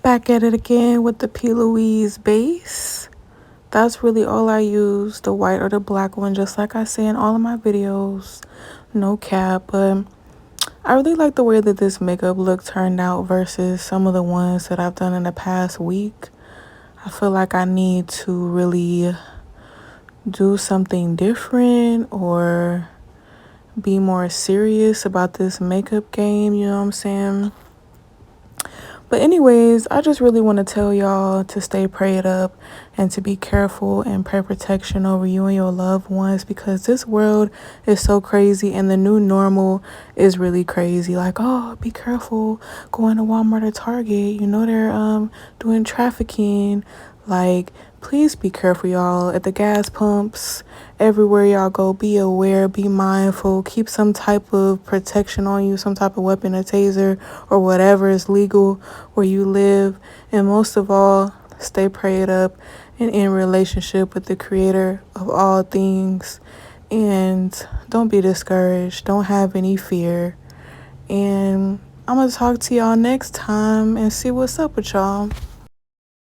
Back at it again with the P. Louise base. That's really all I use, the white or the black one, just like I say in all of my videos. No cap, but I really like the way that this makeup look turned out versus some of the ones that I've done in the past week. I feel like I need to really do something different or be more serious about this makeup game, you know what I'm saying? But anyways, I just really want to tell y'all to stay prayed up and to be careful and pray protection over you and your loved ones, because this world is so crazy and the new normal is really crazy. Like, oh, be careful going to Walmart or Target. You know they're doing trafficking. Like, please be careful, y'all. At the gas pumps, everywhere y'all go, be aware, be mindful, keep some type of protection on you, some type of weapon, a taser, or whatever is legal where you live. And most of all, stay prayed up and in relationship with the creator of all things. And don't be discouraged. Don't have any fear. And I'm going to talk to y'all next time and see what's up with y'all.